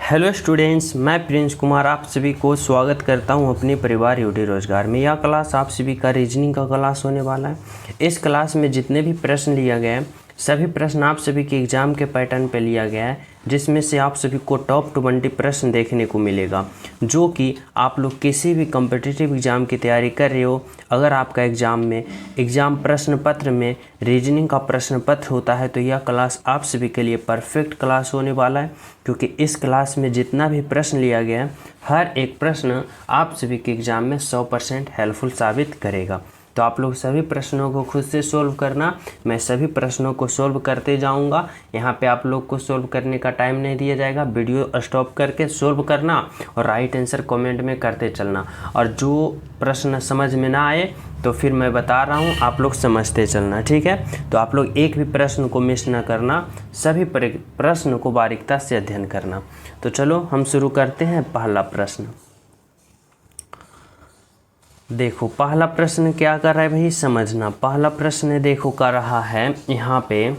Hello students, मैं Prince Kumar आप सभी को स्वागत करता हूं अपने परिवार यूटी रोजगार में। यह क्लास आप सभी का रीजनिंग का क्लास होने वाला है। इस क्लास में जितने भी प्रश्न लिया गया है सभी प्रश्न आप सभी के एग्ज़ाम के पैटर्न पे लिया गया है, जिसमें से आप सभी को टॉप 20 प्रश्न देखने को मिलेगा, जो कि आप लोग किसी भी कॉम्पिटिटिव एग्ज़ाम की तैयारी कर रहे हो। अगर आपका एग्ज़ाम प्रश्न पत्र में रीजनिंग का प्रश्न पत्र होता है तो यह क्लास आप सभी के लिए परफेक्ट क्लास होने वाला है, क्योंकि इस क्लास में जितना भी प्रश्न लिया गया है हर एक प्रश्न आप सभी के एग्ज़ाम में 100% हेल्पफुल साबित करेगा। तो आप लोग सभी प्रश्नों को खुद से सोल्व करना, मैं सभी प्रश्नों को सोल्व करते जाऊंगा। यहाँ पे आप लोग को सोल्व करने का टाइम नहीं दिया जाएगा, वीडियो स्टॉप करके सोल्व करना और राइट आंसर कमेंट में करते चलना। और जो प्रश्न समझ में ना आए तो फिर मैं बता रहा हूँ, आप लोग समझते चलना, ठीक है। तो आप लोग एक भी प्रश्न को मिस ना करना, सभी प्रश्न को बारीकता से अध्ययन करना। तो चलो हम शुरू करते हैं। पहला प्रश्न देखो, पहला प्रश्न क्या कर रहा है भाई, समझना। पहला प्रश्न देखो कर रहा है, यहाँ पे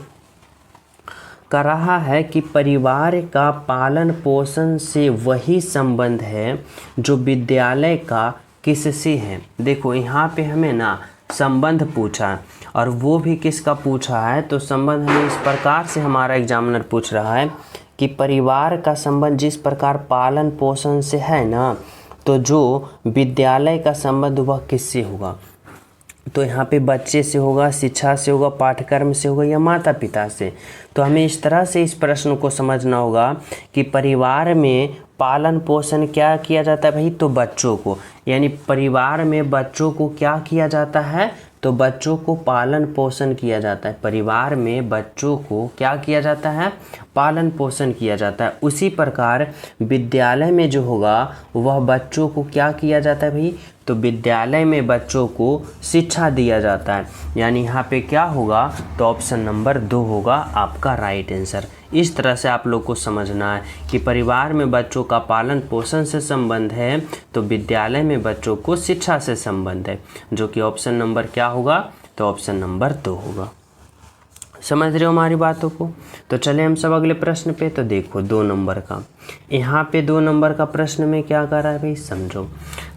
कर रहा है कि परिवार का पालन पोषण से वही संबंध है जो विद्यालय का किससे है। देखो यहाँ पे हमें ना संबंध पूछा, और वो भी किसका पूछा है, तो संबंध हमें इस प्रकार से हमारा एग्जामिनर पूछ रहा है कि परिवार का संबंध जिस प्रकार पालन पोषण से है ना, तो जो विद्यालय का संबंध वह किससे होगा। तो यहाँ पे बच्चे से होगा, शिक्षा से होगा, पाठ्यक्रम से होगा या माता पिता से। तो हमें इस तरह से इस प्रश्न को समझना होगा कि परिवार में पालन पोषण क्या किया जाता है भाई, तो बच्चों को, यानी परिवार में बच्चों को क्या किया जाता है, तो बच्चों को पालन पोषण किया जाता है। परिवार में बच्चों को क्या किया जाता है, पालन पोषण किया जाता है। उसी प्रकार विद्यालय में जो होगा वह बच्चों को क्या किया जाता है भाई, तो विद्यालय में बच्चों को शिक्षा दिया जाता है। यानी यहाँ पे क्या होगा, तो ऑप्शन नंबर 2 होगा आपका राइट आंसर। इस तरह से आप लोग को समझना है कि परिवार में बच्चों का पालन पोषण से संबंध है तो विद्यालय में बच्चों को शिक्षा से संबंध है, जो कि ऑप्शन नंबर क्या होगा, तो ऑप्शन नंबर 2 होगा। समझ रहे हो हमारी बातों को। तो चले हम सब अगले प्रश्न पे। तो देखो 2 नंबर का, यहाँ पे 2 नंबर का प्रश्न में क्या कर रहा है भाई, समझो।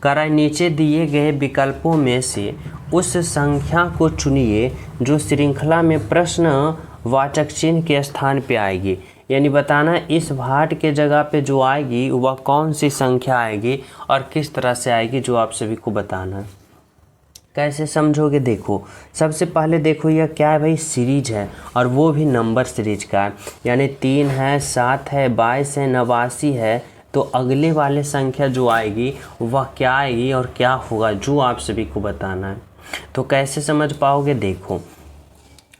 कर रहा है नीचे दिए गए विकल्पों में से उस संख्या को चुनिए जो श्रृंखला में प्रश्न वाचक चिन्ह के स्थान पे आएगी। यानी बताना इस भाट के जगह पे जो आएगी वह कौन सी संख्या आएगी और किस तरह से आएगी, जो आप सभी को बताना है। कैसे समझोगे, देखो सबसे पहले देखो यह क्या है भाई, सीरीज है, और वो भी नंबर सीरीज का है। यानी 3 है, 7 है, 22 है, 89 है। तो अगले वाले संख्या जो आएगी वह क्या आएगी और क्या होगा, जो आप सभी को बताना है। तो कैसे समझ पाओगे, देखो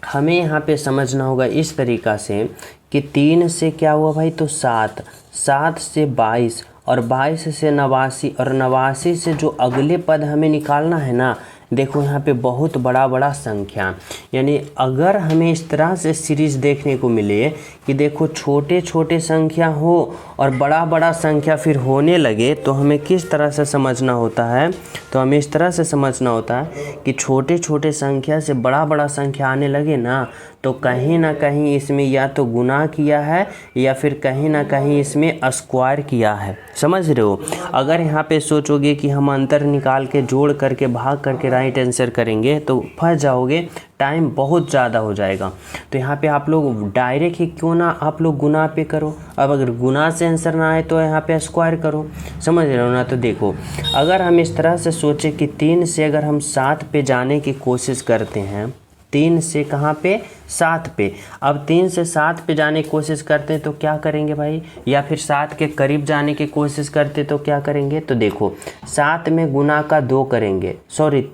हमें यहाँ पे समझना होगा इस तरीक़ा से कि 3 से क्या हुआ भाई, तो 7, 7 से 22 और 22 से 89, और 89 से जो अगले पद हमें निकालना है ना, देखो यहाँ पे बहुत बड़ा संख्या। यानी अगर हमें इस तरह से सीरीज देखने को मिले कि देखो छोटे छोटे संख्या हो और बड़ा संख्या फिर होने लगे, तो हमें किस तरह से समझना होता है, तो हमें इस तरह से समझना होता है कि छोटे छोटे संख्या से बड़ा संख्या आने लगे ना, तो कहीं ना कहीं इसमें या तो गुना किया है या फिर कहीं ना कहीं इसमें स्क्वायर किया है। समझ रहे हो। अगर यहाँ पे सोचोगे कि हम अंतर निकाल के जोड़ करके भाग करके राइट आंसर करेंगे तो फंस जाओगे, टाइम बहुत ज़्यादा हो जाएगा। तो यहाँ पे आप लोग डायरेक्ट ही क्यों ना आप लोग गुना पे करो। अब अगर गुना से आंसर ना आए तो यहाँ पे स्क्वायर करो। समझ रहे हो ना। तो देखो अगर हम इस तरह से सोचे कि 3 से अगर हम 7 पे जाने की कोशिश करते हैं, 3 से कहाँ पे, 7 पे। अब 3 से 7 पे जाने की कोशिश करते हैं तो क्या करेंगे भाई, या फिर 7 के करीब जाने की कोशिश करते तो क्या करेंगे, तो देखो 7 में गुना का 2 करेंगे,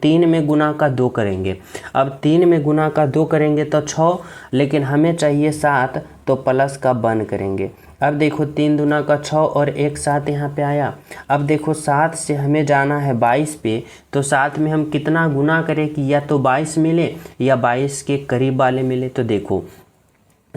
3 में गुना का 2 करेंगे। अब 3 में गुना का 2 करेंगे तो 6, लेकिन हमें चाहिए 7, तो प्लस का 1 करेंगे। अब देखो 3 दूना का 6 और 1 7 यहाँ पे आया। अब देखो 7 से हमें जाना है 22 पे, तो 7 में हम कितना गुना करें कि या तो 22 मिले या 22 के करीब वाले मिले। तो देखो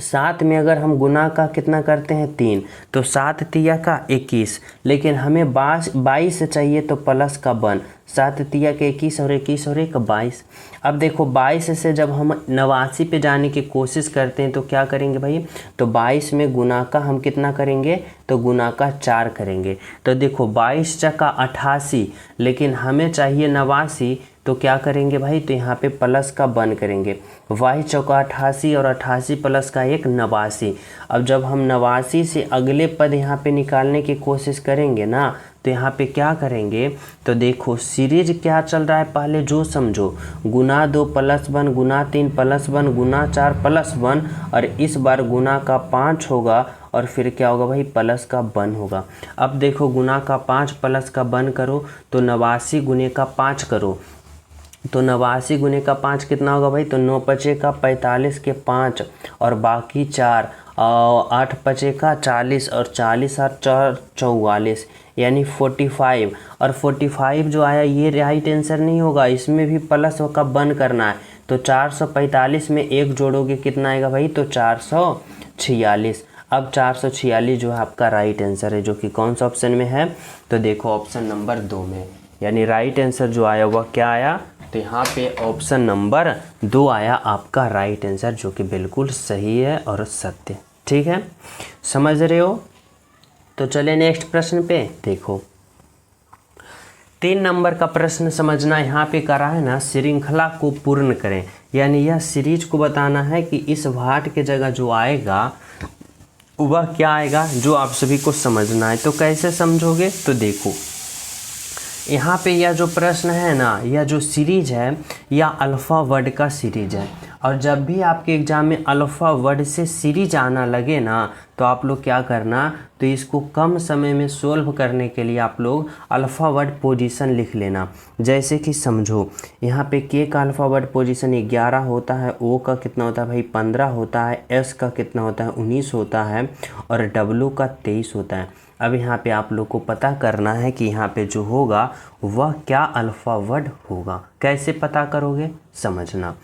7 में अगर हम गुना का कितना करते हैं 3, तो 7 तिया का 21, लेकिन हमें 22 चाहिए तो प्लस का 1, 7 तिया के 21 और 21 और 1 22। अब देखो 22 से जब हम 89 पे जाने की कोशिश करते हैं तो क्या करेंगे भाई, तो 22 में गुना का हम कितना करेंगे, तो गुना का 4 करेंगे। तो देखो 22 चका 88, लेकिन हमें चाहिए 89, तो क्या करेंगे भाई, तो यहाँ पे प्लस का 1 करेंगे। 22 चौका 88 और 88 प्लस का 1 89। अब जब हम 89 से अगले पद यहाँ पे निकालने की कोशिश करेंगे ना, तो यहाँ पे क्या करेंगे, तो देखो सीरीज क्या चल रहा है पहले जो समझो, गुना 2 प्लस 1 गुना 3 प्लस 1 गुना 4 प्लस 1, और इस बार गुना का 5 होगा और फिर क्या होगा भाई, प्लस का 1 होगा। अब देखो गुना का 5 प्लस का 1 करो तो 89 गुने का 5 करो, तो 89 गुने का 5 कितना होगा भाई, तो 9 पचे का 45 के 5 और बाकी 4, 8 पचे का 40 और 40 और 4 44, यानी 45। और 45 जो आया ये राइट आंसर नहीं होगा, इसमें भी प्लस का 1 करना है। तो 445 में 1 जोड़ोगे कितना आएगा भाई, तो 446। अब 446 जो है आपका राइट आंसर है, जो कि कौन सा ऑप्शन में है, तो देखो ऑप्शन नंबर 2 में, यानी राइट आंसर जो आया वह क्या आया, तो यहाँ पे ऑप्शन नंबर 2 आया आपका राइट आंसर, जो कि बिल्कुल सही है और सत्य। ठीक है, समझ रहे हो। तो चले नेक्स्ट प्रश्न पे। देखो 3 नंबर का प्रश्न समझना, यहाँ पे करा है ना, श्रृंखला को पूर्ण करें, यानी यह सीरीज को बताना है कि इस भाट के जगह जो आएगा वह क्या आएगा, जो आप सभी को समझना है। तो कैसे समझोगे, तो देखो यहाँ पे यह जो प्रश्न है ना, यह जो सीरीज है यह अल्फ़ा वर्ड का सीरीज है, और जब भी आपके एग्जाम में अल्फ़ा वर्ड से सीरीज आना लगे ना, तो आप लोग क्या करना, तो इसको कम समय में सोल्व करने के लिए आप लोग अल्फ़ा वर्ड पोजीशन लिख लेना। जैसे कि समझो यहाँ पे के का अल्फ़ा वर्ड पोजीशन 11 होता है, ओ का कितना होता है भाई 15 होता है, एस का कितना होता है 19 होता है, और डब्लू का 23 होता है। अब यहाँ पे आप लोग को पता करना है कि यहाँ पे जो होगा वह क्या अल्फ़ा वर्ड होगा। कैसे पता करोगे, समझना।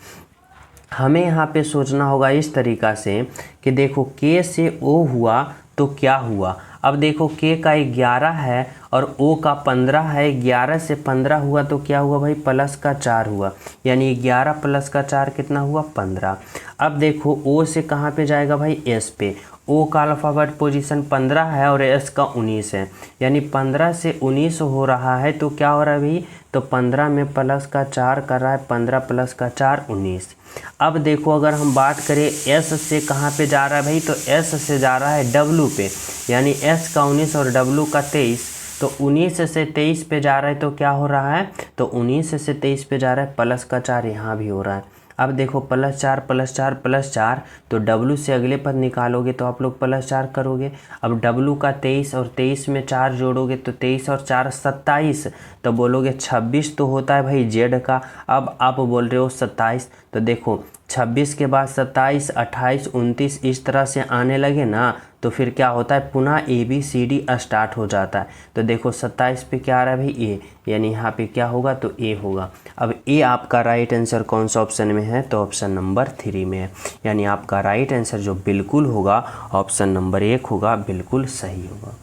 हमें यहाँ पे सोचना होगा इस तरीक़ा से कि देखो के से ओ हुआ तो क्या हुआ। अब देखो के का 11 है और ओ का 15 है, 11 से 15 हुआ तो क्या हुआ भाई, प्लस का 4 हुआ, यानी 11 प्लस का 4 कितना हुआ 15। अब देखो ओ से कहाँ पे जाएगा भाई, एस पे। ओ का अल्फ़ाबेट पोजीशन 15 है और एस का 19 है, यानी 15 से 19 हो रहा है, तो क्या हो रहा है भाई, तो 15 में प्लस का 4 कर रहा है, 15 प्लस का 4 19। अब देखो अगर हम बात करें एस से कहाँ पे जा रहा है भाई, तो एस से जा रहा है डब्लू पे, यानी एस का 19 और डब्लू का 23, तो 19 से 23 पे जा रहा है, तो क्या हो रहा है, तो 19 से 23 पे जा रहा है, प्लस का 4 यहाँ भी हो रहा है। अब देखो +4 +4 +4, तो डब्लू से अगले पद निकालोगे तो आप लोग +4 करोगे। अब डब्लू का 23 और 23 में 4 जोड़ोगे तो 23 और 4 27, तो बोलोगे 26 तो होता है भाई जेड का। अब आप बोल रहे हो 27, तो देखो 26 के बाद 27 28 29 इस तरह से आने लगे ना, तो फिर क्या होता है, पुनः ABCD स्टार्ट हो जाता है। तो देखो 27 पे क्या आ रहा है भाई, ए, यानी यहाँ पे क्या होगा, तो ए होगा। अब ए आपका राइट आंसर कौन सा ऑप्शन में है, तो ऑप्शन नंबर 3 में है, यानी आपका राइट आंसर जो बिल्कुल होगा ऑप्शन नंबर 1 होगा, बिल्कुल सही होगा।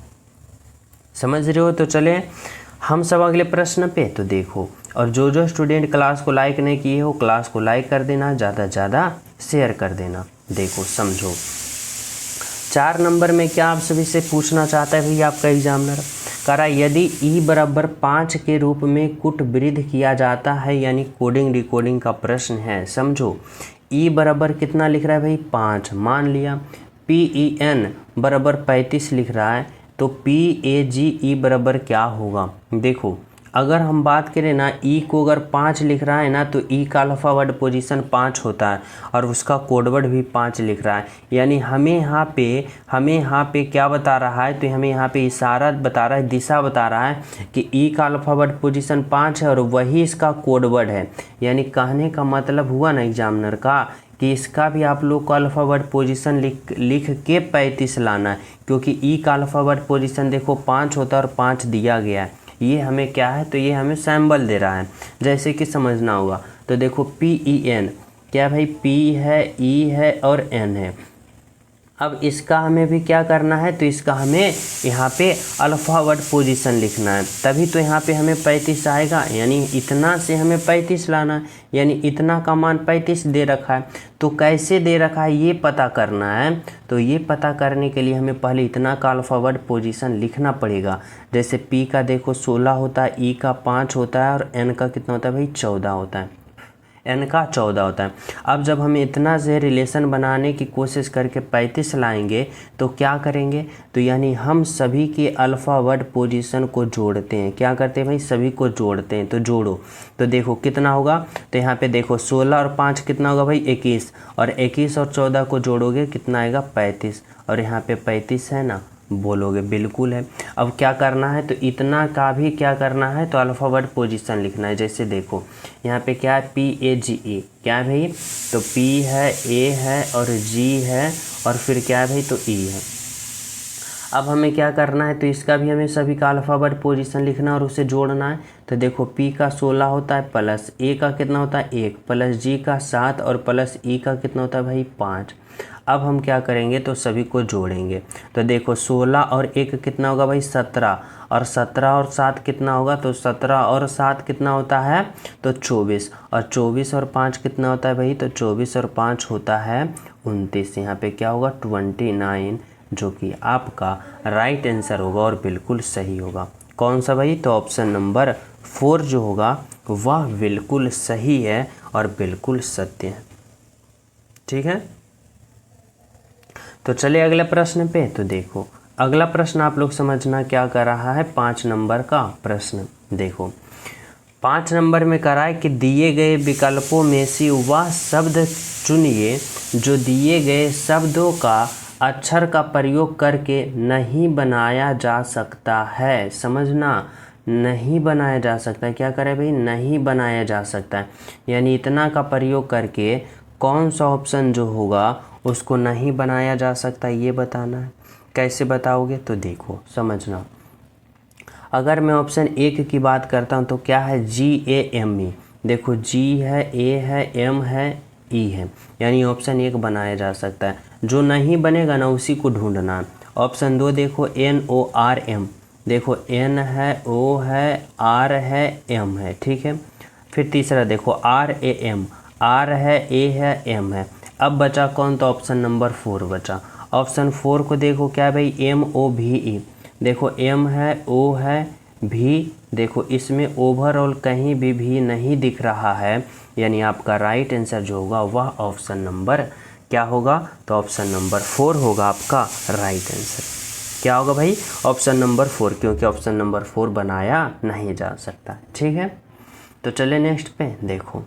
समझ रहे हो। तो चले हम सब अगले प्रश्न पे। तो देखो, और जो स्टूडेंट क्लास को लाइक नहीं किए हो, क्लास को लाइक कर देना, ज़्यादा से ज़्यादा शेयर कर देना। देखो समझो 4 नंबर में क्या आप सभी से पूछना चाहता है भैया आपका एग्जामिनर, कह रहा है यदि e बराबर 5 के रूप में कूट वृद्ध किया जाता है, यानी कोडिंग डिकोडिंग का प्रश्न है। समझो e बराबर कितना लिख रहा है भाई 5, मान लिया PEN बराबर 35 लिख रहा है, तो PAGE बराबर क्या होगा। देखो अगर हम बात करें ना, ई को अगर 5 लिख रहा है ना, तो ई का अल्फ़ावर्ड पोजीशन 5 होता है और उसका कोडवर्ड भी 5 लिख रहा है, यानी हमें यहाँ पे क्या बता रहा है, तो हमें यहाँ पे इशारा बता रहा है, दिशा बता रहा है कि ई का अल्फ़ावर्ड पोजीशन 5 है और वही इसका कोडवर्ड है। यानी कहने का मतलब हुआ ना एग्जामिनर का कि इसका भी आप लोग को अल्फ़ावर्ड पोजीशन लिख के 35 लाना है, क्योंकि ई का अल्फ़ावर्ड पोजीशन देखो 5 होता है और 5 दिया गया है। ये हमें क्या है, तो ये हमें सैम्बल दे रहा है, जैसे कि समझना होगा। तो देखो PEN क्या भाई, P है, E है और N है, अब इसका हमें भी क्या करना है, तो इसका हमें यहाँ पे अल्फ़ावर्ड पोजीशन लिखना है, तभी तो यहाँ पे हमें 35 आएगा। यानी इतना से हमें 35 लाना है, यानी इतना का मान 35 दे रखा है। तो कैसे दे रखा है ये पता करना है। तो ये पता करने के लिए हमें पहले इतना का अल्फ़ावर्ड पोजीशन लिखना पड़ेगा। जैसे पी का देखो 16 होता है, ई का 5 होता है और एन का कितना होता है भाई 14 होता है, एन का 14 होता है। अब जब हम इतना से रिलेशन बनाने की कोशिश करके 35 लाएंगे तो क्या करेंगे, तो यानी हम सभी के अल्फ़ावर्ड पोजीशन को जोड़ते हैं। क्या करते हैं भाई, सभी को जोड़ते हैं। तो जोड़ो, तो देखो कितना होगा, तो यहाँ पे देखो 16 और 5 कितना होगा भाई 21, और 21 और 14 को जोड़ोगे कितना आएगा 35, और यहाँ पे 35 है ना, बोलोगे बिल्कुल है। अब क्या करना है, तो इतना का भी क्या करना है, तो अल्फ़ावर्ड पोजीशन लिखना है। जैसे देखो यहाँ पे क्या है, पी ए जी ए, क्या है भाई, तो पी है, ए है और जी है, और फिर क्या है भाई, तो ई है। अब हमें क्या करना है, तो इसका भी हमें सभी का अल्फ़ावर्ड पोजीशन लिखना और उसे जोड़ना है। तो देखो पी का 16 होता है, प्लस ए का कितना होता है 1, प्लस जी का 7 और प्लस ई का कितना होता है भाई 5। अब हम क्या करेंगे, तो सभी को जोड़ेंगे। तो देखो 16 और 1 कितना होगा भाई 17, और 17 और 7 कितना होगा, तो 17 और 7 कितना होता है, तो 24, और 24 और 5 कितना होता है भाई, तो 24 और 5 होता है 29। यहाँ पे क्या होगा 29, जो कि आपका राइट आंसर होगा और बिल्कुल सही होगा। कौन सा भाई, तो ऑप्शन नंबर 4 जो होगा वह बिल्कुल सही है और बिल्कुल सत्य है। ठीक है, तो चलिए अगले प्रश्न पे। तो देखो अगला प्रश्न आप लोग समझना क्या कर रहा है, 5 नंबर का प्रश्न। देखो 5 नंबर में करा है कि दिए गए विकल्पों में से वह शब्द चुनिए जो दिए गए शब्दों का अक्षर का प्रयोग करके नहीं बनाया जा सकता है। समझना, नहीं बनाया जा सकता है। क्या करें भाई, नहीं बनाया जा सकता है, यानी इतना का प्रयोग करके कौन सा ऑप्शन जो होगा उसको नहीं बनाया जा सकता, ये बताना है। कैसे बताओगे, तो देखो समझना। अगर मैं ऑप्शन 1 की बात करता हूँ तो क्या है, GAME। देखो G है, A है, M है, E है, यानी ऑप्शन 1 बनाया जा सकता है। जो नहीं बनेगा ना उसी को ढूंढना। ऑप्शन 2 देखो NORM, देखो N है, O है, R है, M है, ठीक है। फिर तीसरा देखो RAM, R है, A है, M है। अब बचा कौन, तो ऑप्शन नंबर 4 बचा। ऑप्शन 4 को देखो क्या है भाई, MOVE, देखो M है, O है, भी, देखो इसमें ओवरऑल कहीं भी नहीं दिख रहा है, यानी आपका राइट आंसर जो होगा वह ऑप्शन नंबर क्या होगा, तो ऑप्शन नंबर 4 होगा आपका राइट आंसर। क्या होगा भाई, ऑप्शन नंबर 4, क्योंकि ऑप्शन नंबर 4 बनाया नहीं जा सकता। ठीक है, तो चले नेक्स्ट पे। देखो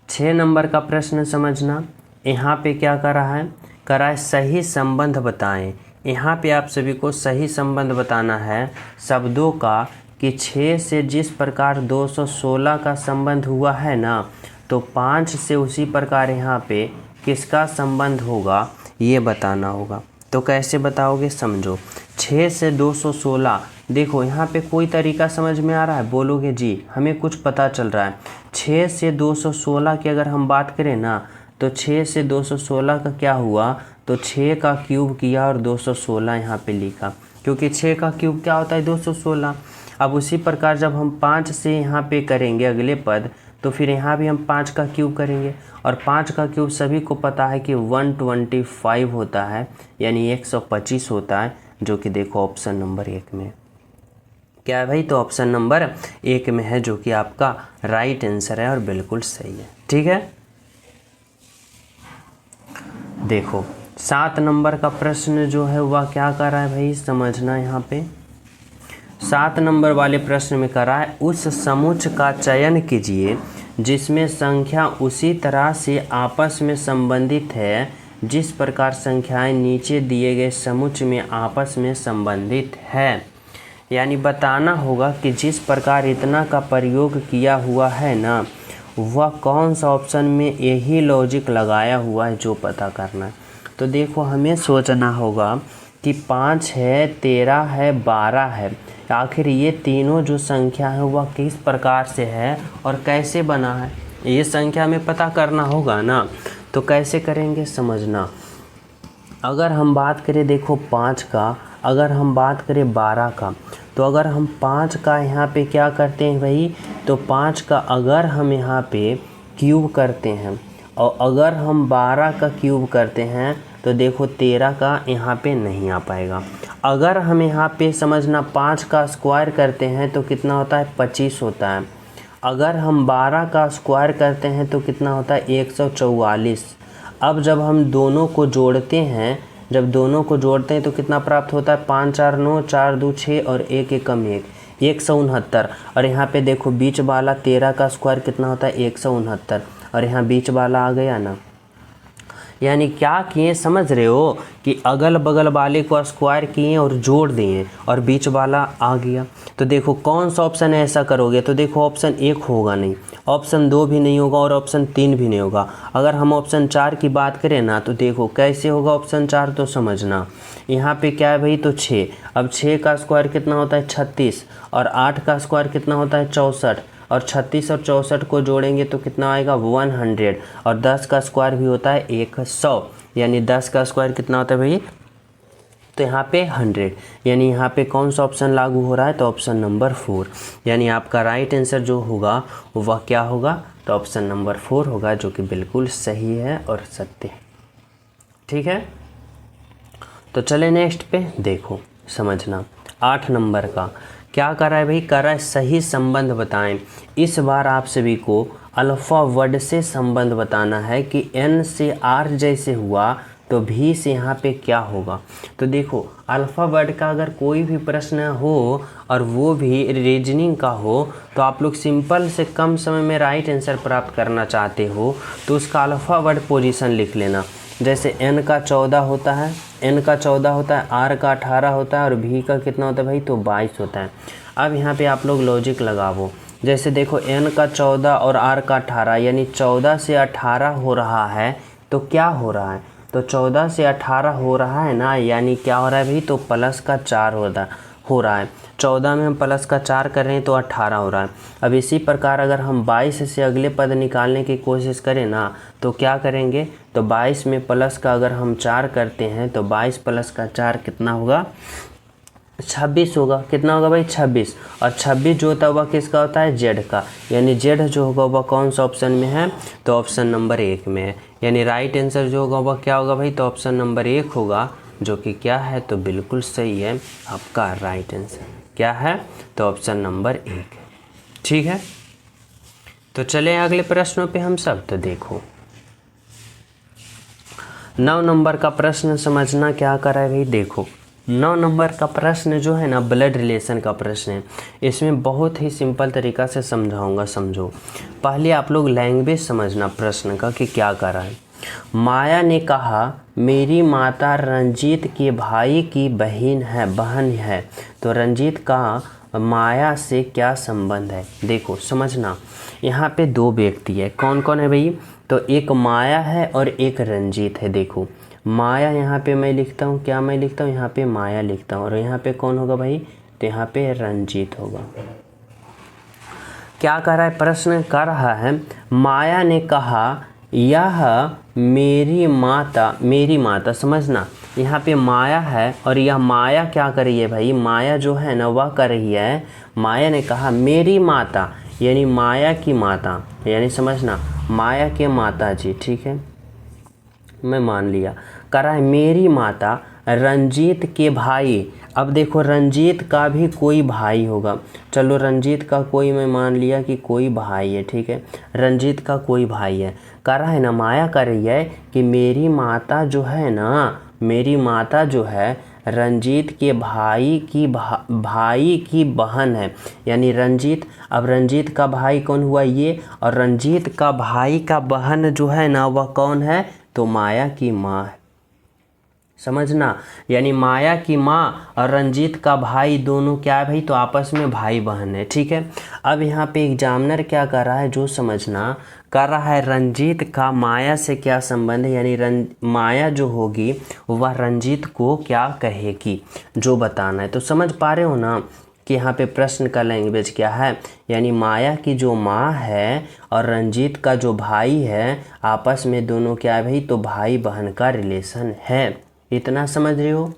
6 नंबर का प्रश्न समझना। यहाँ पे क्या कर रहा है, सही संबंध बताएं। यहाँ पे आप सभी को सही संबंध बताना है शब्दों का कि 6 से जिस प्रकार 216 का संबंध हुआ है ना, तो 5 से उसी प्रकार यहाँ पे किसका संबंध होगा ये बताना होगा। तो कैसे बताओगे, समझो। 6 से 216, देखो यहाँ पे कोई तरीका समझ में आ रहा है, बोलोगे जी हमें कुछ पता चल रहा है। 6 से 216 की अगर हम बात करें ना, तो 6 से 216 का क्या हुआ, तो 6 का क्यूब किया और 216 यहाँ पे लिखा, क्योंकि 6 का क्यूब क्या होता है 216। अब उसी प्रकार जब हम 5 से यहाँ पे करेंगे अगले पद, तो फिर यहाँ भी हम 5 का क्यूब करेंगे, और 5 का क्यूब सभी को पता है कि 125 होता है, यानी 125 होता है, जो कि देखो ऑप्शन नंबर 1 में क्या है भाई, तो ऑप्शन नंबर 1 में है, जो कि आपका राइट आंसर है और बिल्कुल सही है। ठीक है, देखो 7 नंबर का प्रश्न जो है वह क्या कर रहा है भाई, समझना। यहाँ पे 7 नंबर वाले प्रश्न में कर रहा है, उस समुच्च का चयन कीजिए जिसमें संख्या उसी तरह से आपस में संबंधित है जिस प्रकार संख्याएं नीचे दिए गए समुच्च में आपस में संबंधित है। यानी बताना होगा कि जिस प्रकार इतना का प्रयोग किया हुआ है ना, वह कौन सा ऑप्शन में यही लॉजिक लगाया हुआ है, जो पता करना है। तो देखो हमें सोचना होगा कि 5 है, 13 है, 12 है, आखिर ये तीनों जो संख्या है वह किस प्रकार से है और कैसे बना है, ये संख्या में पता करना होगा ना। तो कैसे करेंगे, समझना। अगर हम बात करें देखो 5 का, अगर हम बात करें 12 का, तो अगर हम 5 का यहाँ पे क्या करते हैं भाई, तो 5 का अगर हम यहाँ पे क्यूब करते हैं और अगर हम 12 का क्यूब करते हैं तो देखो 13 का यहाँ पे नहीं आ पाएगा। अगर हम यहाँ पे समझना 5 का स्क्वायर करते हैं तो कितना होता है, 25 होता है। अगर हम 12 का स्क्वायर करते हैं तो कितना होता है, 144। अब जब हम दोनों को जोड़ते हैं, जब दोनों को जोड़ते हैं तो कितना प्राप्त होता है, 5 4 9, 4 2 6 और 1 1 कम 1, 169। और यहाँ पे देखो बीच वाला 13 का स्क्वायर कितना होता है, 169, और यहाँ बीच वाला आ गया ना। यानी क्या किए समझ रहे हो कि अगल बगल वाले को स्क्वायर किए और जोड़ दिए और बीच वाला आ गया। तो देखो कौन सा ऑप्शन ऐसा करोगे, तो देखो ऑप्शन 1 होगा नहीं, ऑप्शन 2 भी नहीं होगा और ऑप्शन 3 भी नहीं होगा। अगर हम ऑप्शन 4 की बात करें ना तो देखो कैसे होगा ऑप्शन 4, तो समझना यहाँ पे क्या है भाई, तो 6। अब 6 का स्क्वायर कितना होता है, 36, और 8 का स्क्वायर कितना होता है, 64, और 36 और 64 को जोड़ेंगे तो कितना आएगा, 100, और 10 का स्क्वायर भी होता है 100, यानी 10 का स्क्वायर कितना होता है भाई, तो यहाँ पे 100, यानी यहाँ पे कौन सा ऑप्शन लागू हो रहा है, तो ऑप्शन नंबर 4। यानी आपका राइट आंसर जो होगा वह क्या होगा, तो ऑप्शन नंबर 4 होगा, जो कि बिल्कुल सही है और सत्य है। ठीक है, तो चले नेक्स्ट पे, देखो समझना 8 नंबर का क्या कर रहा है भाई, कर रहा है सही संबंध बताएं। इस बार आप सभी को अल्फा वर्ड से संबंध बताना है कि n से r जैसे हुआ तो v से यहाँ पे क्या होगा। तो देखो अल्फा वर्ड का अगर कोई भी प्रश्न हो और वो भी रीजनिंग का हो तो आप लोग सिंपल से कम समय में राइट आंसर प्राप्त करना चाहते हो तो उसका अल्फा वर्ड पोजीशन लिख लेना। जैसे n का 14 होता है, n का 14 होता है, r का 18 होता है और v का कितना होता है भाई, तो 22 होता है। अब यहाँ पे आप लोग लॉजिक लगाओ। जैसे देखो n का 14 और r का 18, यानी 14 से 18 हो रहा है तो क्या हो रहा है, तो 14 से 18 हो रहा है ना, यानी क्या हो रहा है भाई, तो प्लस का 4 हो रहा है। 14 में हम प्लस का 4 कर रहे हैं तो 18 हो रहा है। अब इसी प्रकार अगर हम 22 से अगले पद निकालने की कोशिश करें ना तो क्या करेंगे, तो 22 में प्लस का अगर हम 4 करते हैं तो 22 प्लस का 4 कितना होगा, 26 होगा। कितना होगा भाई, 26। और 26 जो होता है वह किसका होता है, जेड का, यानी जेड जो होगा वह कौन सा ऑप्शन में है, तो ऑप्शन नंबर 1 में है। यानी राइट आंसर जो होगा वह क्या होगा भाई, तो ऑप्शन नंबर 1 होगा, जो कि क्या है, तो बिल्कुल सही है आपका राइट आंसर। क्या है, तो ऑप्शन नंबर 1। ठीक है, तो चलें अगले प्रश्नों पे हम सब। तो देखो 9 नंबर का प्रश्न समझना क्या कर रहा है भाई। देखो 9 नंबर का प्रश्न जो है ना ब्लड रिलेशन का प्रश्न है। इसमें बहुत ही सिंपल तरीका से समझाऊंगा, समझो। पहले आप लोग लैंग्वेज समझना प्रश्न का कि क्या कर रहा है। माया ने कहा मेरी माता रंजीत के भाई की बहन है, तो रंजीत का माया से क्या संबंध है। देखो समझना, यहाँ पे 2 व्यक्ति है। कौन कौन है भाई, तो एक माया है और एक रंजीत है। देखो माया यहाँ पे मैं लिखता हूँ, क्या मैं लिखता हूँ, यहाँ पे माया लिखता हूँ, और यहाँ पे कौन होगा भाई, तो यहाँ पे रंजीत होगा। क्या कर रहा है, प्रश्न कर रहा है माया ने कहा यह मेरी माता, समझना यहाँ पे माया है और यह माया क्या कर रही है भाई, माया जो है ना वह कर रही है, माया ने कहा मेरी माता, यानी माया की माता, यानी समझना माया के माता जी। ठीक है, मैं मान लिया। कर रहा है मेरी माता रंजीत के भाई। अब देखो रंजीत का भी कोई भाई होगा, चलो रंजीत का कोई मैं मान लिया कि कोई भाई है। ठीक है, रंजीत का कोई भाई है। कर रहा है ना, माया कर रही है कि मेरी माता जो है ना, मेरी माता जो है रंजीत के भाई की बहन है, यानी रंजीत। अब रंजीत का भाई कौन हुआ, ये, और रंजीत का भाई का बहन जो है ना वह कौन है, तो माया की माँ है। समझना, यानी माया की माँ और रंजीत का भाई दोनों क्या है भाई, तो आपस में भाई बहन है। ठीक है, अब यहाँ पे एग्जामिनर क्या कर रहा है, जो समझना कर रहा है रंजीत का माया से क्या संबंध है, यानी माया जो होगी वह रंजीत को क्या कहेगी, जो बताना है। तो समझ पा रहे हो ना कि यहाँ पे प्रश्न का लैंग्वेज क्या है, यानी माया की जो माँ है और रंजीत का जो भाई है आपस में दोनों क्या है भाई, तो भाई बहन का रिलेशन है। इतना समझ रहे हो।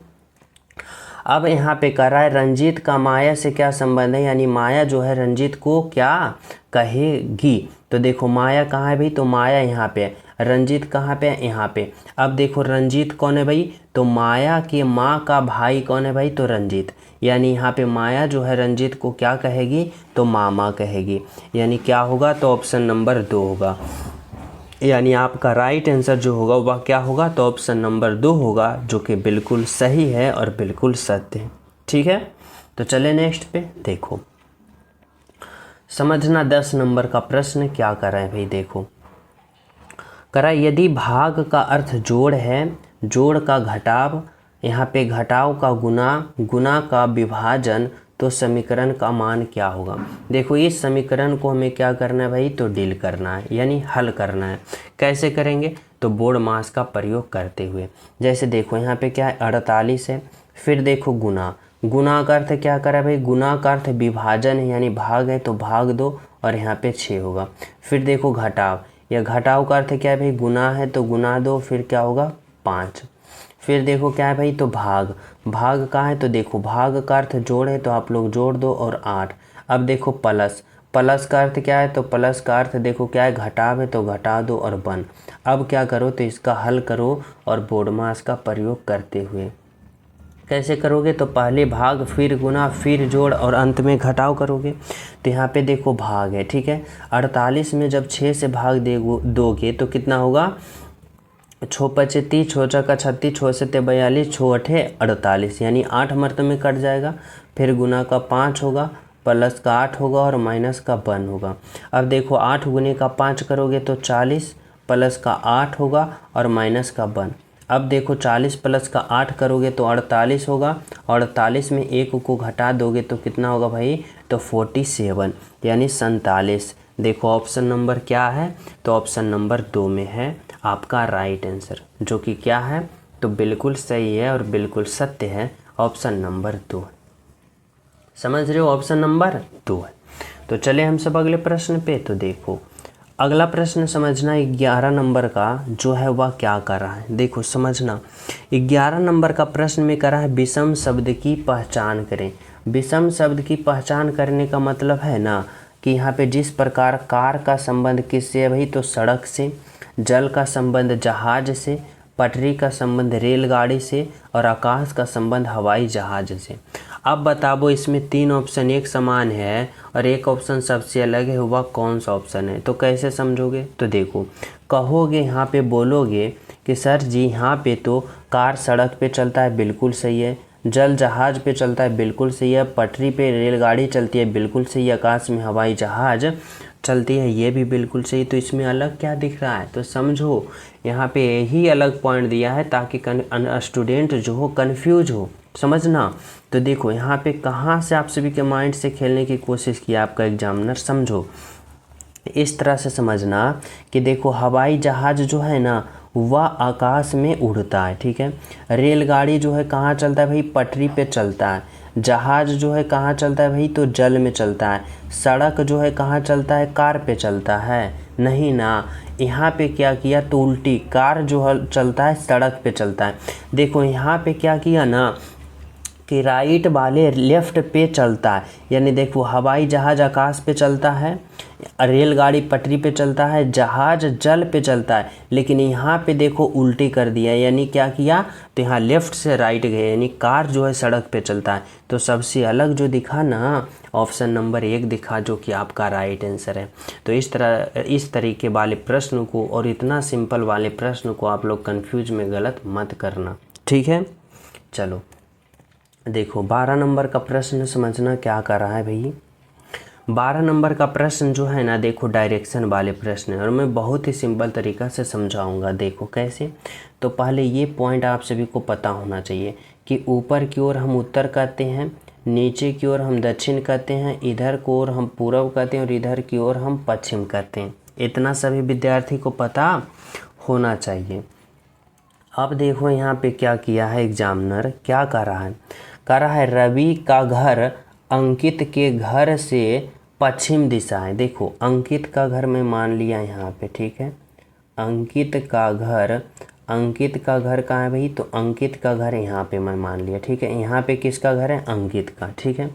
अब यहाँ पे कह रहा है रंजीत का माया से क्या संबंध है, यानी माया जो है रंजीत को क्या कहेगी। तो देखो माया कहाँ है भाई, तो माया यहाँ पे है, रंजीत कहाँ पे है, यहाँ पे। अब देखो रंजीत कौन है भाई, तो माया की माँ का भाई कौन है भाई, तो रंजीत। यानी यहाँ पे माया जो है रंजीत को क्या कहेगी, तो मामा कहेगी। यानी क्या होगा, तो ऑप्शन नंबर 2 होगा। यानी आपका राइट आंसर जो होगा वह क्या होगा, तो ऑप्शन नंबर 2 होगा, जो कि बिल्कुल सही है और बिल्कुल सत्य है। ठीक है, तो चले नेक्स्ट पे। देखो समझना 10 नंबर का प्रश्न क्या कर रहे हैं भाई। देखो करा यदि भाग का अर्थ जोड़ है, जोड़ का घटाव, यहाँ पे घटाव का गुना, गुना का विभाजन, तो समीकरण का मान क्या होगा। देखो इस समीकरण को हमें क्या करना है भाई, तो डील करना है, यानी हल करना है। कैसे करेंगे, तो बोर्ड मास का प्रयोग करते हुए। जैसे देखो यहाँ पे क्या है, 48 है, फिर देखो गुना, गुना का अर्थ क्या करा भाई, गुना का अर्थ विभाजन है, यानी भाग है तो भाग दो, और यहाँ पे 6 होगा। फिर देखो घटाव, या घटाव का अर्थ क्या है भाई, गुना है तो गुना दो, फिर क्या होगा 5। फिर देखो क्या है भाई, तो भाग, भाग कहाँ है, तो देखो भाग का अर्थ जोड़ है तो आप लोग जोड़ दो, और 8। अब देखो प्लस, प्लस का अर्थ क्या है, तो प्लस का अर्थ देखो क्या है, घटाव है तो घटा दो और बन। अब क्या करो, तो इसका हल करो और बोर्ड मास का प्रयोग करते हुए। कैसे करोगे, तो पहले भाग, फिर गुना, फिर जोड़ और अंत में घटाव करोगे। तो यहाँ पे देखो भाग है, ठीक है। 48 में जब 6 से भाग दोगे तो कितना होगा, 6 पचे 30, 6 चौका 36, 6 सत्ते 42, 6 अठे 48, यानी 8 मरतबे में कट जाएगा। फिर गुना का 5 होगा, प्लस का 8 होगा और माइनस का 1 होगा। अब देखो 8 गुने का 5 करोगे तो 40, प्लस का 8 होगा और माइनस का 1। अब देखो 40 प्लस का 8 करोगे तो 48 होगा, और 48 में 1 को घटा दोगे तो कितना होगा भाई, तो 47, यानी 47। देखो ऑप्शन नंबर क्या है, तो ऑप्शन नंबर 2 में है आपका राइट आंसर, जो कि क्या है, तो बिल्कुल सही है और बिल्कुल सत्य है, ऑप्शन नंबर 2। समझ रहे हो, ऑप्शन नंबर 2 है। तो चले हम सब अगले प्रश्न पे। तो देखो अगला प्रश्न समझना 11 नंबर का जो है वह क्या कर रहा है। देखो समझना 11 नंबर का प्रश्न में कर रहा है विषम शब्द की पहचान करें। विषम शब्द की पहचान करने का मतलब है ना कि यहाँ पे जिस प्रकार कार का संबंध किससे है भाई, तो सड़क से, जल का संबंध जहाज से, पटरी का संबंध रेलगाड़ी से, और आकाश का संबंध हवाई जहाज से। अब बताओ इसमें 3 ऑप्शन एक समान है और एक ऑप्शन सबसे अलग है, वह कौन सा ऑप्शन है। तो कैसे समझोगे, तो देखो कहोगे यहाँ पे बोलोगे कि सर जी यहाँ पे तो कार सड़क पे चलता है, बिल्कुल सही है, जल जहाज पे चलता है, बिल्कुल सही है, पटरी पे रेलगाड़ी चलती है, बिल्कुल सही है, आकाश में हवाई जहाज चलती है, ये भी बिल्कुल सही। तो इसमें अलग क्या दिख रहा है, तो समझो यहाँ पे यही अलग पॉइंट दिया है ताकि स्टूडेंट जो हो कन्फ्यूज हो, समझना। तो देखो यहाँ पे कहाँ से आप सभी के माइंड से खेलने की कोशिश किया आपका एग्जामिनर, समझो इस तरह से समझना कि देखो हवाई जहाज जो है ना वह आकाश में उड़ता है, ठीक है। रेलगाड़ी जो है कहाँ चलता है भाई, पटरी पे चलता है। जहाज जो है कहाँ चलता है भाई, तो जल में चलता है। सड़क जो है कहाँ चलता है, कार पे चलता है, नहीं ना। यहाँ पे क्या किया, तो उल्टी, कार जो है चलता है सड़क पे चलता है। देखो यहाँ पे क्या किया ना कि राइट वाले लेफ्ट पे चलता है, यानी देखो हवाई जहाज आकाश पे चलता है, रेलगाड़ी पटरी पे चलता है, जहाज जल पे चलता है, लेकिन यहाँ पे देखो उल्टी कर दिया, यानी क्या किया, तो यहाँ लेफ्ट से राइट गए, यानी कार जो है सड़क पे चलता है। तो सबसे अलग जो दिखा ना ऑप्शन नंबर 1 दिखा, जो कि आपका राइट आंसर है। तो इस तरीके वाले प्रश्न को और इतना सिंपल वाले प्रश्न को आप लोग कन्फ्यूज में गलत मत करना, ठीक है। चलो देखो 12 नंबर का प्रश्न समझना क्या कर रहा है भाई। 12 नंबर का प्रश्न जो है ना देखो डायरेक्शन वाले प्रश्न है और मैं बहुत ही सिंपल तरीक़ा से समझाऊंगा। देखो कैसे, तो पहले ये पॉइंट आप सभी को पता होना चाहिए कि ऊपर की ओर हम उत्तर कहते हैं, नीचे की ओर हम दक्षिण कहते हैं, इधर की ओर हम पूर्व कहते हैं और इधर की ओर हम पश्चिम कहते हैं। इतना सभी विद्यार्थी को पता होना चाहिए। अब देखो यहाँ पे क्या किया है एग्जामिनर, क्या कर रहा है, कह रहा है रवि का घर अंकित के घर से पश्चिम दिशा है। देखो अंकित का घर मैं मान लिया यहाँ पे, ठीक है। अंकित का घर अंकित का घर कहाँ है भाई, तो अंकित का घर यहाँ पे मैं मान लिया, ठीक है। यहाँ पे किसका घर है, अंकित का, ठीक है।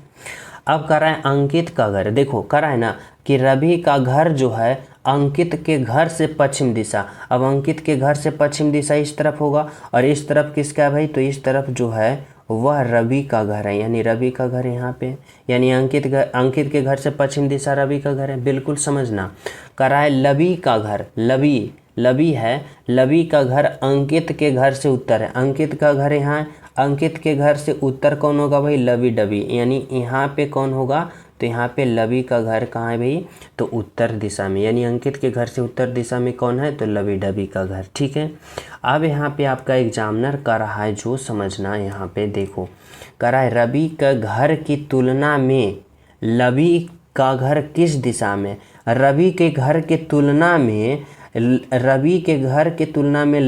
अब कह रहा है अंकित का घर, देखो कह रहा है ना कि रवि का घर जो है अंकित के घर से पश्चिम दिशा। अब अंकित के घर से पश्चिम दिशा इस तरफ होगा और इस तरफ किसका है भाई, तो इस तरफ जो है वह रवि का घर है, यानी रवि का घर यहाँ पे, यानी अंकित के घर से पश्चिम दिशा रवि का घर है। बिल्कुल समझना। कह रहा है लवी का घर, लवी है, लवी का घर अंकित के घर से उत्तर है। अंकित का घर यहाँ है, अंकित के घर से उत्तर कौन होगा भाई, लवी डबी, यानी यहाँ पे कौन होगा, तो यहाँ पे लवी का घर कहाँ है भाई, तो उत्तर दिशा में, यानी अंकित के घर से उत्तर दिशा में कौन है, तो लवी डबी का घर, ठीक है। अब यहाँ पे आपका एग्जामिनर कर रहा है जो समझना, यहाँ पे देखो कर रहा है रवि का घर की तुलना में लवी का घर किस दिशा में, रवि के घर के तुलना में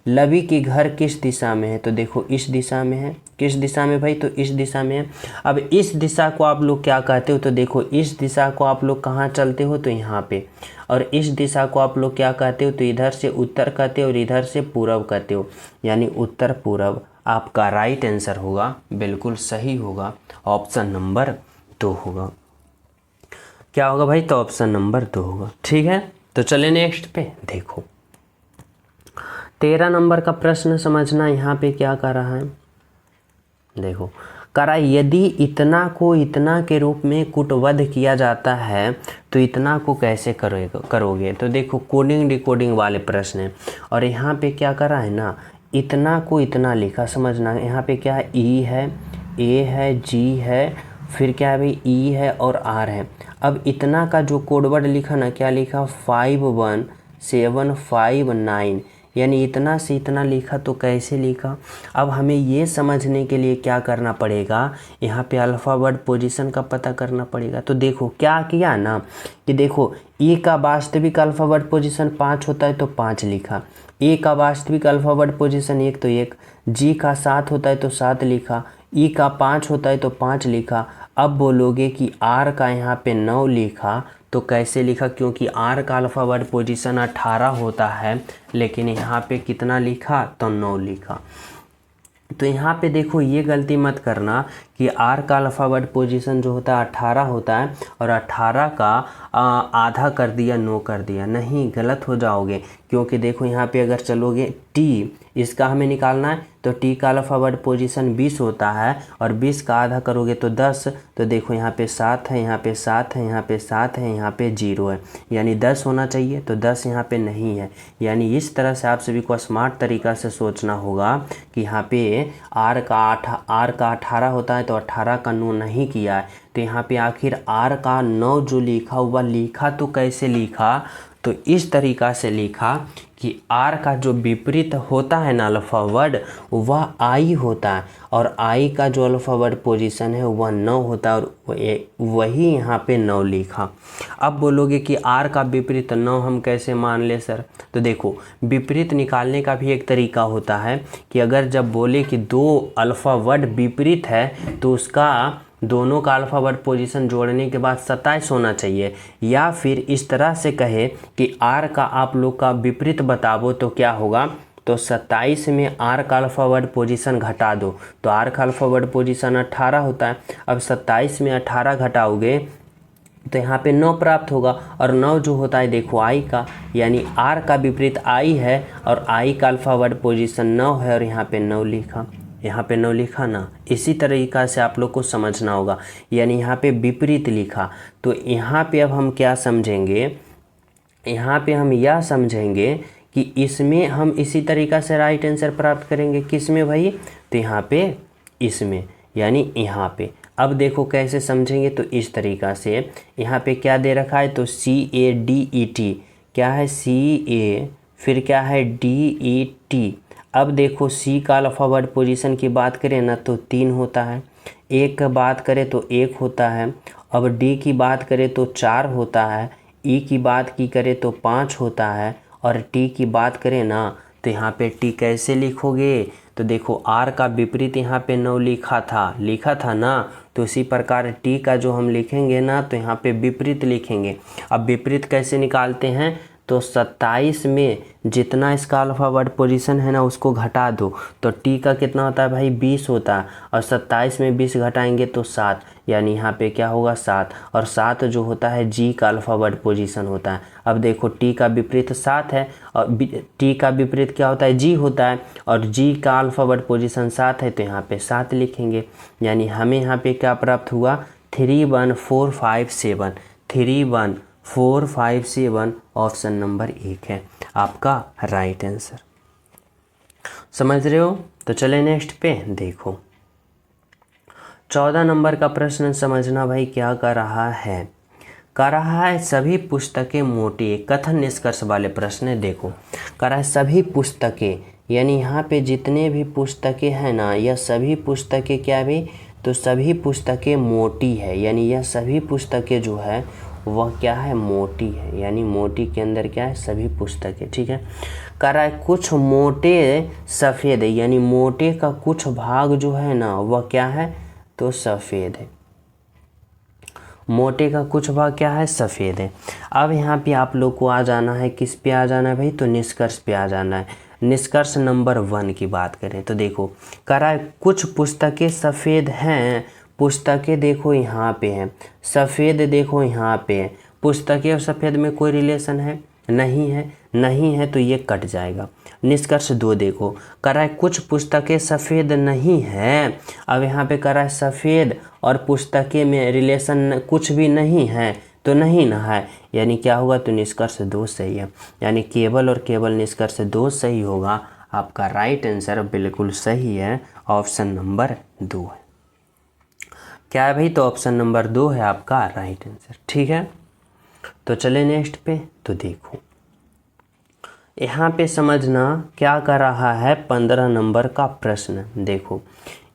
लवी की घर किस दिशा में है, तो देखो इस दिशा में है। किस दिशा में भाई, तो इस दिशा में है। अब इस दिशा को आप लोग क्या कहते हो, तो देखो इस दिशा को आप लोग कहाँ चलते हो, तो यहाँ पे, और इस दिशा को आप लोग क्या कहते हो, तो इधर से उत्तर कहते हो और इधर से पूरब कहते हो, यानी उत्तर पूरब आपका राइट आंसर होगा, बिल्कुल सही होगा, ऑप्शन नंबर 2 होगा। क्या होगा भाई, तो ऑप्शन नंबर 2 होगा, ठीक है। तो चले नेक्स्ट पे, देखो 13 नंबर का प्रश्न समझना। यहाँ पे क्या कर रहा है, देखो कह रहा है यदि इतना को इतना के रूप में कूटबद्ध किया जाता है तो इतना को कैसे करोगे। तो देखो कोडिंग डिकोडिंग वाले प्रश्न हैं और यहाँ पे क्या कर रहा है ना, इतना को इतना लिखा, समझना। यहाँ पे क्या है, ई है, ए है, जी है, फिर क्या है भाई, ई है और आर है। अब इतना का जो कोडवर्ड लिखा ना, क्या लिखा, 51759, यानी इतना से इतना लिखा, तो कैसे लिखा। अब हमें ये समझने के लिए क्या करना पड़ेगा, यहाँ पे अल्फ़ाबेट पोजीशन का पता करना पड़ेगा। तो देखो क्या किया ना कि देखो ई का वास्तविक अल्फ़ाबेट पोजीशन 5 होता है तो 5 लिखा, ए का वास्तविक अल्फ़ाबेट पोजीशन 1 तो 1, जी का 7 होता है तो 7 लिखा, ई का 5 होता है तो 5 लिखा। अब बोलोगे कि आर का यहाँ पे 9 लिखा, तो कैसे लिखा, क्योंकि आर का अल्फ़ाबेट पोजीशन 18 होता है, लेकिन यहाँ पे कितना लिखा, तो 9 लिखा। तो यहाँ पे देखो ये गलती मत करना कि आर का अल्फ़ाबेट पोजीशन जो होता है 18 होता है और 18 का आधा कर दिया, 9 कर दिया, नहीं, गलत हो जाओगे। क्योंकि देखो यहाँ पे अगर चलोगे टी, इसका हमें निकालना है, तो टी का अल्फ़ाबेट पोजीशन 20 होता है और 20 का आधा करोगे तो 10, तो देखो यहाँ पे 7 है, यहाँ पे 7 है, यहाँ पे 7 है, यहाँ पे 0 है, यानी 10 होना चाहिए, तो 10 यहाँ पे नहीं है। यानी इस तरह से आप सभी को स्मार्ट तरीक़ा से सोचना होगा कि यहाँ पे आर का 18 होता है तो 18 का 9 नहीं किया है, तो यहाँ पे आखिर आर का 9 जो लिखा हुआ लिखा, तो कैसे लिखा, तो इस तरीक़ा से लिखा कि आर का जो विपरीत होता है ना अल्फ़ाबेट, वह आई होता है और आई का जो अल्फ़ाबेट पोजीशन है वह 9 होता है और वही यहाँ पे 9 लिखा। अब बोलोगे कि आर का विपरीत 9 हम कैसे मान ले सर, तो देखो विपरीत निकालने का भी एक तरीका होता है कि अगर जब बोले कि 2 अल्फ़ाबेट विपरीत है तो उसका दोनों का अल्फ़ाबेट पोजीशन जोड़ने के बाद 27 होना चाहिए, या फिर इस तरह से कहे कि आर का आप लोग का विपरीत बताओ तो क्या होगा, तो 27 में आर का अल्फ़ाबेट पोजीशन घटा दो, तो आर का अल्फ़ाबेट पोजीशन 18 होता है। अब 27 में 18 घटाओगे तो यहाँ पे 9 प्राप्त होगा और 9 जो होता है देखो आई का, यानी आर का विपरीत आई है और आई का अल्फ़ाबेट पोजीशन 9 है और यहाँ पे 9 लिखा, यहाँ पे 9 लिखा ना। इसी तरीक़ा से आप लोग को समझना होगा, यानी यहाँ पे विपरीत लिखा। तो यहाँ पे अब हम क्या समझेंगे, यहाँ पे हम यह समझेंगे कि इसमें हम इसी तरीक़ा से राइट आंसर प्राप्त करेंगे। किस में भाई, तो यहाँ पे इसमें, यानी यहाँ पे। अब देखो कैसे समझेंगे, तो इस तरीक़ा से यहाँ पे क्या दे रखा है, तो CADET, क्या है CA, फिर क्या है DET। अब देखो सी का अल्फ़ाबेट पोजीशन की बात करें ना तो 3 होता है, ए की बात करें तो 1 होता है, अब डी की बात करें तो 4 होता है, ई की बात की करें तो 5 होता है और टी की बात करें ना तो यहाँ पे टी कैसे लिखोगे, तो देखो आर का विपरीत यहाँ पे 9 लिखा था ना, तो इसी प्रकार टी का जो हम लिखेंगे ना तो यहाँ पे विपरीत लिखेंगे। अब विपरीत कैसे निकालते हैं, तो 27 में जितना इसका अल्फ़ाबेट पोजीशन है ना उसको घटा दो तो टी का कितना होता है भाई 20 होता है, और 27 में 20 घटाएंगे तो 7, यानी यहाँ पे क्या होगा 7, और 7 जो होता है जी का अल्फ़ाबेट पोजीशन होता है। अब देखो टी का विपरीत 7 है और टी का विपरीत क्या होता है जी होता है, और जी का अल्फ़ाबेट पोजीशन 7 है तो यहाँ पे 7 लिखेंगे। यानी हमें यहाँ पे क्या प्राप्त हुआ 31457, 31457 ऑप्शन नंबर 1 है आपका राइट आंसर। समझ रहे हो? तो चले नेक्स्ट पे देखो 14 नंबर का प्रश्न समझना भाई क्या कर रहा है। कर रहा है सभी पुस्तकें मोटी, कथन निष्कर्ष वाले प्रश्न देखो। कर रहा है सभी पुस्तकें, यानी यहाँ पे जितने भी पुस्तकें हैं ना यह सभी पुस्तकें क्या भी, तो सभी पुस्तकें मोटी है, यानी यह सभी पुस्तकें जो है वह क्या है मोटी है, यानी मोटी के अंदर क्या है सभी पुस्तकें। ठीक है। कह रहा है कुछ मोटे सफ़ेद है, यानी मोटे का कुछ भाग जो है ना वह क्या है तो सफ़ेद है, मोटे का कुछ भाग क्या है सफ़ेद है। अब यहाँ पे आप लोग को आ जाना है, किस पे आ जाना है भाई, तो निष्कर्ष पे आ जाना है। निष्कर्ष नंबर 1 की बात करें तो देखो कह रहा है कुछ पुस्तकें सफ़ेद हैं, पुस्तकें देखो यहाँ पे हैं, सफ़ेद देखो यहाँ पे है, पुस्तकें और सफ़ेद में कोई रिलेशन है नहीं है, नहीं है तो ये कट जाएगा। निष्कर्ष 2 देखो कह रहा है कुछ पुस्तकें सफ़ेद नहीं है, अब यहाँ पे कह रहा है सफ़ेद और पुस्तकें में रिलेशन कुछ भी नहीं है तो नहीं ना है, यानी क्या होगा तो निष्कर्ष 2 सही है, यानी केवल और केवल निष्कर्ष 2 सही होगा। आपका राइट आंसर बिल्कुल सही है, ऑप्शन नंबर 2 है। क्या है भाई, तो ऑप्शन नंबर 2 है आपका राइट आंसर। ठीक है, तो चले नेक्स्ट पे। तो देखो यहाँ पे समझना क्या कर रहा है 15 नंबर का प्रश्न। देखो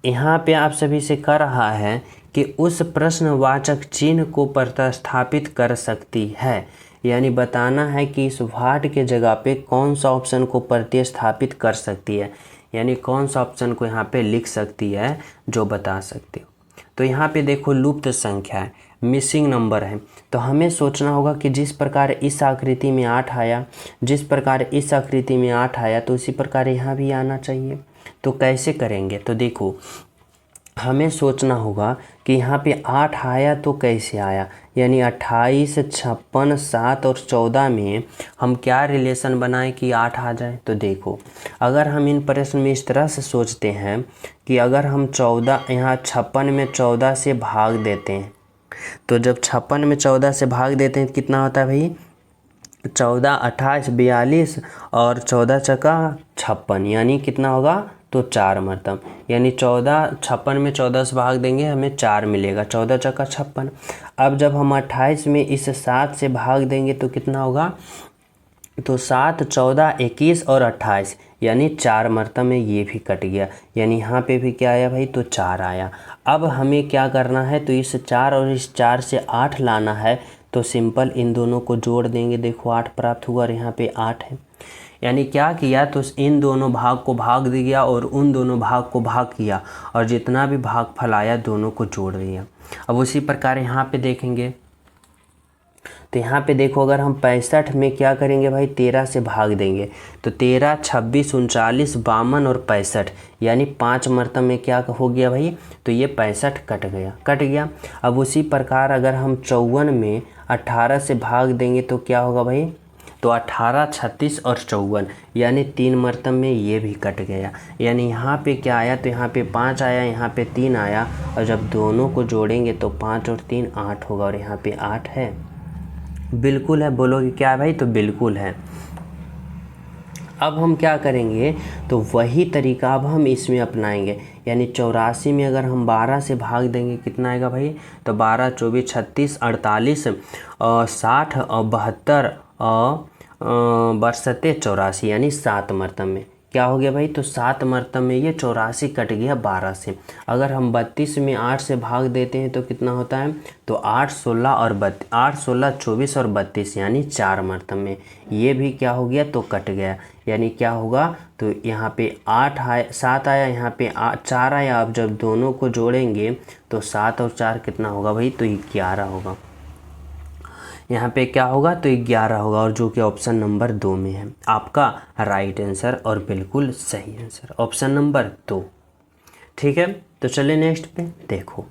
यहाँ पे आप सभी से कर रहा है कि उस प्रश्नवाचक चिन्ह को प्रतिस्थापित कर सकती है, यानी बताना है कि इस वाट के जगह पे कौन सा ऑप्शन को प्रतिस्थापित कर सकती है, यानी कौन सा ऑप्शन को यहाँ पे लिख सकती है जो बता सकते हो। तो यहाँ पे देखो लुप्त संख्या है, मिसिंग नंबर है, तो हमें सोचना होगा कि जिस प्रकार इस आकृति में 8 आया, जिस प्रकार इस आकृति में 8 आया तो उसी प्रकार यहाँ भी आना चाहिए। तो कैसे करेंगे, तो देखो हमें सोचना होगा कि यहाँ पे 8 आया तो कैसे आया, यानी 28, 56, 7 और 14 में हम क्या रिलेशन बनाएं कि 8 आ जाए। तो देखो अगर हम इन प्रश्न में इस तरह से सोचते हैं कि अगर हम 14 यहाँ 56 में 14 से भाग देते हैं, तो जब 56 में 14 से भाग देते हैं कितना होता है भाई 14, 28, 42 और 14 चका 56, यानी कितना होगा तो 4 मतलब, यानी 14 56 में 14 से भाग देंगे हमें 4 मिलेगा, 14 चका 56। अब जब हम 28 में इस 7 से भाग देंगे तो कितना होगा, तो 7, 14, 21 और 28, यानी 4 मरतब में ये भी कट गया, यानी यहाँ पे भी क्या आया भाई तो 4 आया। अब हमें क्या करना है, तो इस 4 और इस 4 से 8 लाना है, तो सिंपल इन दोनों को जोड़ देंगे, देखो 8 प्राप्त हुआ और यहाँ पे 8 है। यानी क्या किया, तो इन दोनों भाग को भाग दिया और उन दोनों भाग को भाग किया और जितना भी भाग फलाया दोनों को जोड़ दिया। अब उसी प्रकार यहाँ पे देखेंगे तो यहाँ पे देखो अगर हम 65 में क्या करेंगे भाई 13 से भाग देंगे, तो 13, 26, 39, 52 और 65, यानी 5 मरतब में क्या हो गया भाई, तो ये 65 कट गया। अब उसी प्रकार अगर हम 54 में 18 से भाग देंगे तो क्या होगा भाई, तो 18, 36 और 54, यानी 3 मरतब में ये भी कट गया, यानी यहाँ पे क्या आया, तो यहाँ पे 5 आया, यहाँ पे 3 आया, और जब दोनों को जोड़ेंगे तो 5 और 3 8 होगा, और यहाँ पे 8 है, बिल्कुल है। बोलोगे क्या है भाई, तो बिल्कुल है। अब हम क्या करेंगे, तो वही तरीका अब हम इसमें अपनाएंगे, यानी 84 में अगर हम 12 से भाग देंगे कितना आएगा भाई, तो 12, 24, 36, 48, 60 और 72 और 62, 84, यानी 7 मरतब में क्या हो गया भाई, तो 7 मरतब में ये 84 कट गया 12 से। अगर हम 32 में 8 से भाग देते हैं तो कितना होता है, तो 8, 16 और 8, 16, 24 और 32, यानी 4 मरतब में ये भी क्या हो गया, तो कट गया, यानी क्या होगा, तो यहाँ पे 8 आया, 7 आया, यहाँ पे 4 आया। अब जब दोनों को जोड़ेंगे तो 7 और 4 कितना होगा भाई, तो 11 होगा। यहाँ पे क्या होगा, तो 11 होगा, और जो कि ऑप्शन नंबर 2 में है आपका राइट आंसर और बिल्कुल सही आंसर ऑप्शन नंबर 2। ठीक है, तो चलिए नेक्स्ट पे देखो।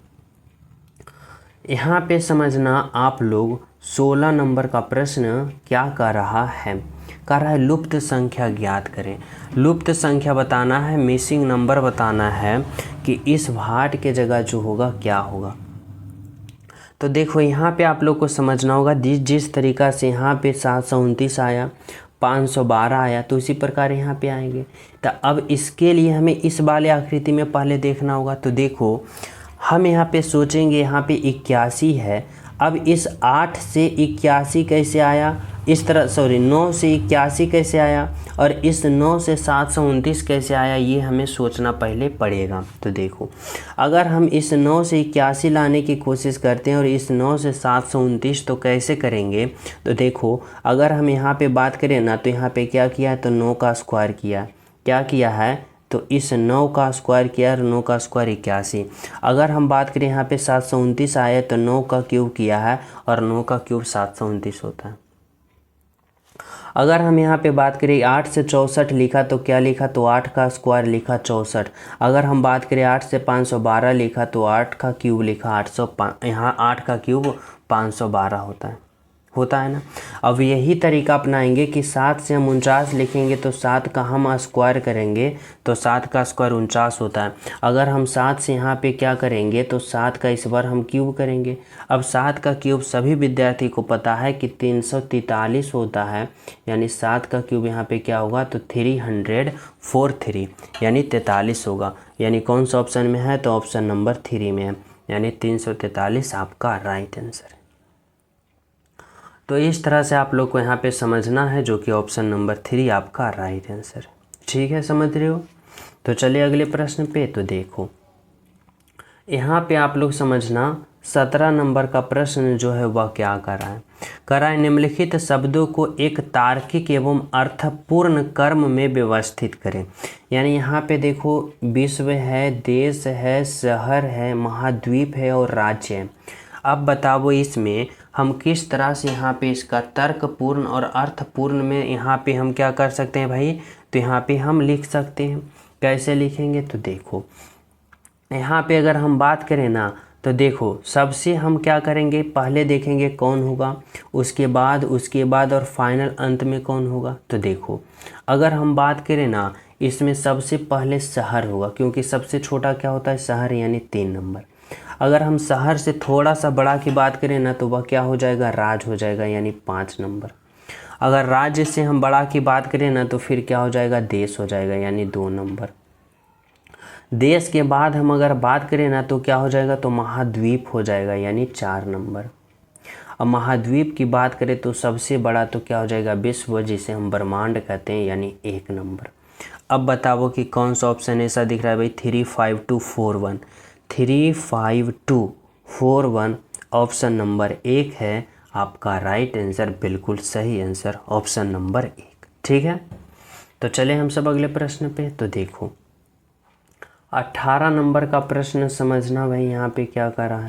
यहाँ पे समझना आप लोग 16 नंबर का प्रश्न क्या कर रहा है, कह रहा है लुप्त संख्या ज्ञात करें। लुप्त संख्या बताना है, मिसिंग नंबर बताना है कि इस भाट के जगह जो होगा क्या होगा। तो देखो यहाँ पे आप लोग को समझना होगा, जिस तरीक़ा से यहाँ पे 729 आया, 512 आया, तो इसी प्रकार यहाँ पे आएंगे। तो अब इसके लिए हमें इस वाले आकृति में पहले देखना होगा। तो देखो हम यहाँ पे सोचेंगे, यहाँ पे 81 है। अब इस 8 से 81 कैसे आया, इस तरह 9 से 81 कैसे आया, और इस 9 से 729 कैसे आया, ये हमें सोचना पहले पड़ेगा। तो देखो अगर हम इस 9 से 81 लाने की कोशिश करते हैं और इस 9 से 729 तो कैसे करेंगे। तो देखो अगर हम यहाँ पे बात करें ना, तो यहाँ पे क्या किया है, तो 9 का स्क्वायर किया, क्या किया है, तो इस 9 का स्क्वायर किया और 9 का स्क्वायर 81। अगर हम बात करें यहाँ पे 729 आया, तो 9 का क्यूब किया है और 9 का क्यूब 729 होता है। अगर हम यहाँ पे बात करें 8 से 64 लिखा, तो क्या लिखा, तो 8 का स्क्वायर लिखा 64। अगर हम बात करें 8 से 512 लिखा, तो 8 का क्यूब लिखा 805, यहाँ 8 का क्यूब 512 होता है ना। अब यही तरीका अपनाएंगे कि 7 से हम 49 लिखेंगे, तो 7 का हम स्क्वायर करेंगे तो 7 का स्क्वायर 49 होता है। अगर हम 7 से यहाँ पे क्या करेंगे, तो 7 का इस बार हम क्यूब करेंगे। अब 7 का क्यूब सभी विद्यार्थी को पता है कि 343 होता है, यानी 7 का क्यूब यहाँ पे क्या होगा, तो 343 यानी 43 होगा। यानी कौन सा ऑप्शन में है, तो ऑप्शन नंबर 3 में है, यानी 343 आपका राइट आंसर है। तो इस तरह से आप लोग को यहाँ पे समझना है, जो कि ऑप्शन नंबर 3 आपका राइट आंसर। ठीक है, समझ रहे हो। तो चलिए अगले प्रश्न पे। तो देखो यहाँ पे आप लोग समझना 17 नंबर का प्रश्न जो है वह क्या कर रहा है, कर रहा है निम्नलिखित शब्दों को एक तार्किक एवं अर्थपूर्ण क्रम में व्यवस्थित करें। यानी यहाँ पे देखो विश्व है, देश है, शहर है, महाद्वीप है और राज्य है। अब बताओ इसमें हम किस तरह से यहाँ पे इसका तर्कपूर्ण और अर्थपूर्ण में यहाँ पे हम क्या कर सकते हैं भाई, तो यहाँ पे हम लिख सकते हैं। कैसे लिखेंगे, तो देखो यहाँ पे अगर हम बात करें ना, तो देखो सबसे हम क्या करेंगे, पहले देखेंगे कौन होगा, उसके बाद और फाइनल अंत में कौन होगा। तो देखो अगर हम बात करें ना, इसमें सबसे पहले शहर होगा, क्योंकि सबसे छोटा क्या होता है, शहर, यानी 3 नंबर। अगर हम शहर से थोड़ा सा बड़ा की बात करें ना, तो वह क्या हो जाएगा, राज हो जाएगा, यानी 5 नंबर। अगर राज्य से हम बड़ा की बात करें ना, तो फिर क्या हो जाएगा, देश हो जाएगा, यानी 2 नंबर। देश के बाद हम अगर बात करें ना, तो क्या हो जाएगा, तो महाद्वीप हो जाएगा, यानी 4 नंबर। अब महाद्वीप की बात करें तो सबसे बड़ा तो क्या हो जाएगा, विश्व, जिसे हम ब्रह्मांड कहते हैं, यानी 1 नंबर। अब बताओ कि कौन सा ऑप्शन ऐसा दिख रहा है भाई, 35241 35241 ऑप्शन नंबर 1 है आपका राइट आंसर, बिल्कुल सही आंसर ऑप्शन नंबर 1। ठीक है, तो चले हम सब अगले प्रश्न पे। तो देखो 18 नंबर का प्रश्न समझना भाई, यहाँ पे क्या कर रहा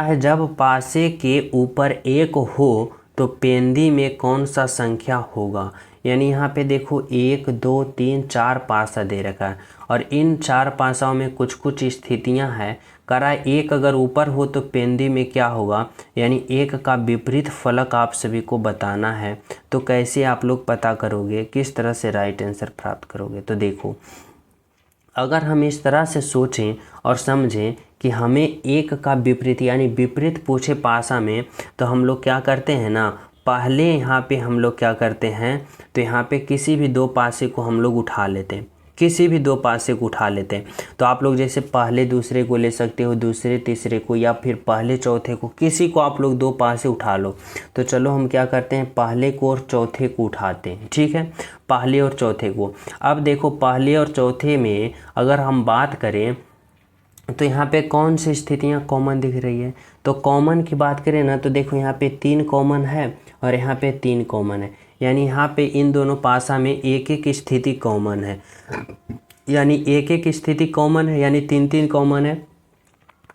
है, जब पासे के ऊपर 1 हो तो पेंदी में कौन सा संख्या होगा। यानी यहाँ पे देखो 1 2 3 4 पासा दे रखा है, और इन 4 पासाओं में कुछ कुछ स्थितियाँ हैं। करा 1 अगर ऊपर हो तो पेंदी में क्या होगा, यानी 1 का विपरीत फलक आप सभी को बताना है। तो कैसे आप लोग पता करोगे, किस तरह से राइट आंसर प्राप्त करोगे। तो देखो अगर हम इस तरह से सोचें और समझें कि हमें 1 का विपरीत यानी विपरीत पूछे पासा में, तो हम लोग क्या करते हैं ना, पहले यहाँ पे हम लोग क्या करते हैं, तो यहाँ पे किसी भी 2 पासे को हम लोग उठा लेते हैं, किसी भी 2 पासे को उठा लेते हैं। तो आप लोग जैसे पहले दूसरे को ले सकते हो, दूसरे तीसरे को, या फिर पहले चौथे को, किसी को आप लोग 2 पासे उठा लो। तो चलो हम क्या करते हैं, पहले को और चौथे को उठाते हैं। ठीक है, पहले और चौथे को। अब देखो पहले और चौथे में अगर हम बात करें तो यहाँ पे कौन सी स्थितियाँ कॉमन दिख रही है। तो कॉमन की बात करें ना, तो देखो यहाँ पे 3 कॉमन है और यहाँ पे 3 कॉमन है, यानी यहाँ पे इन दोनों पासा में एक एक स्थिति कॉमन है, यानी एक एक स्थिति कॉमन है, यानी 3 3 कॉमन है।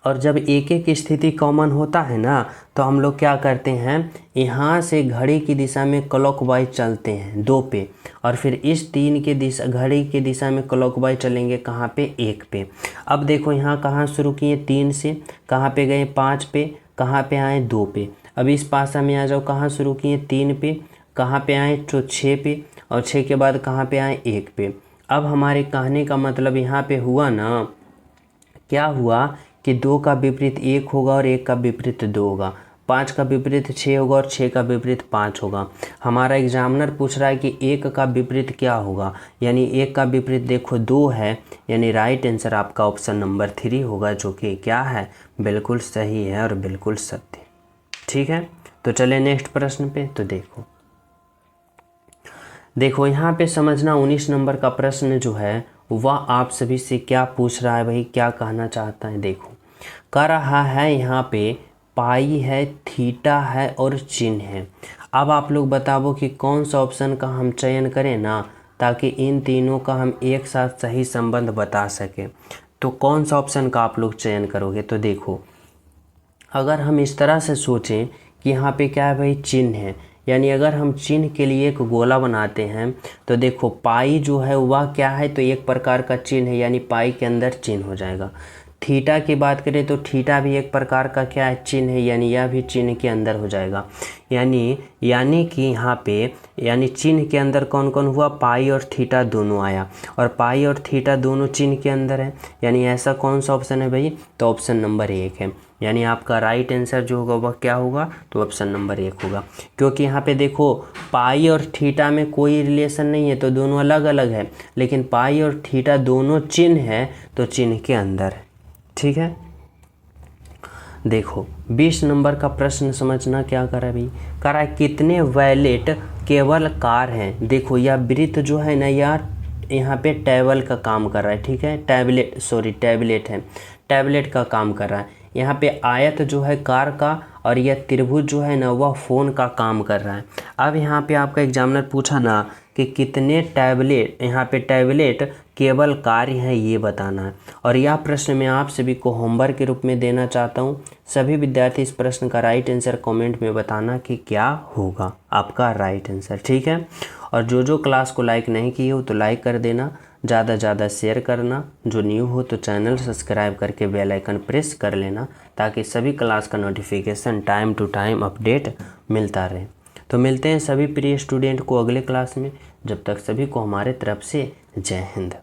और जब एक एक स्थिति कॉमन होता है ना तो हम लोग क्या करते हैं, यहाँ से घड़ी की दिशा में क्लॉकवाइज चलते हैं 2 पे, और फिर इस 3 के दिशा घड़ी की दिशा में क्लॉकवाइज चलेंगे कहाँ पे, 1 पे। अब देखो यहाँ कहाँ शुरू किए 3 से, कहाँ पे गए 5 पे, कहाँ पे आए 2 पे। अब इस पासा में आ जाओ, कहाँ शुरू किए 3 पे, कहाँ पे आए तो 6 पे, और 6 के बाद कहाँ पे आए 1 पे। अब हमारे कहने का मतलब यहाँ पे हुआ ना, क्या हुआ कि 2 का विपरीत 1 होगा और 1 का विपरीत 2 होगा, 5 का विपरीत 6 होगा और 6 का विपरीत 5 होगा। हमारा एग्जामिनर पूछ रहा है कि 1 का विपरीत क्या होगा, यानी 1 का विपरीत देखो 2 है, यानी राइट आंसर आपका ऑप्शन नंबर 3 होगा, जो कि क्या है, बिल्कुल सही है और बिल्कुल सत्य। ठीक है, तो चले नेक्स्ट प्रश्न पे। तो देखो यहाँ पे समझना 19 नंबर का प्रश्न जो है वह आप सभी से क्या पूछ रहा है भाई, क्या कहना चाहता है। देखो कह रहा है यहाँ पे पाई है, थीटा है और चिन्ह है। अब आप लोग बताओ कि कौन सा ऑप्शन का हम चयन करें ना, ताकि इन तीनों का हम एक साथ सही संबंध बता सकें। तो कौन सा ऑप्शन का आप लोग चयन करोगे। तो देखो अगर हम इस तरह से सोचें कि यहाँ पे क्या है भाई, चिन्ह है, यानी अगर हम चिन्ह के लिए एक गोला बनाते हैं तो देखो पाई जो है वह क्या है, तो एक प्रकार का चिन्ह है, यानी पाई के अंदर चिन्ह हो जाएगा। थीटा की बात करें तो थीटा भी एक प्रकार का क्या है, चिन्ह है, यानी यह भी चिन्ह के अंदर हो जाएगा। यानी कि यहाँ पे यानी चिन्ह के अंदर कौन कौन हुआ, पाई और थीटा दोनों आया, और पाई और थीटा दोनों चिन्ह के अंदर है, यानी ऐसा कौन सा ऑप्शन है भाई, तो ऑप्शन नंबर 1 है। यानी आपका राइट आंसर जो होगा वह क्या होगा, तो ऑप्शन नंबर 1 होगा। क्योंकि यहाँ पे देखो पाई और थीटा में कोई रिलेशन नहीं है, तो दोनों अलग अलग है, लेकिन पाई और थीटा दोनों चिन्ह है, तो चिन्ह के अंदर है। ठीक है, देखो 20 नंबर का प्रश्न समझना क्या कर रहा है भाई, कह रहा है कितने वैलेट केवल कार हैं। देखो यह वृत्त जो है ना यार, यहाँ पे टेबल का काम कर रहा है। ठीक है, टैबलेट है, टैबलेट का काम कर रहा है। यहाँ पे आयत जो है कार का, और यह त्रिभुज जो है ना वह फ़ोन का काम कर रहा है। अब यहाँ पे आपका एग्जामिनर पूछा ना कि कितने टैबलेट, यहाँ पे टैबलेट केवल कार्य हैं, ये बताना है। और यह प्रश्न मैं आप सभी को होमवर्क के रूप में देना चाहता हूँ। सभी विद्यार्थी इस प्रश्न का राइट आंसर कमेंट में बताना कि क्या होगा आपका राइट आंसर। ठीक है, और जो क्लास को लाइक नहीं किए हो तो लाइक कर देना, ज़्यादा ज़्यादा शेयर करना, जो न्यू हो तो चैनल सब्सक्राइब करके बेल आइकन प्रेस कर लेना, ताकि सभी क्लास का notification time to time update मिलता रहे। तो मिलते हैं सभी प्रिय स्टूडेंट को अगले क्लास में। जब तक सभी को हमारे तरफ से जय हिंद।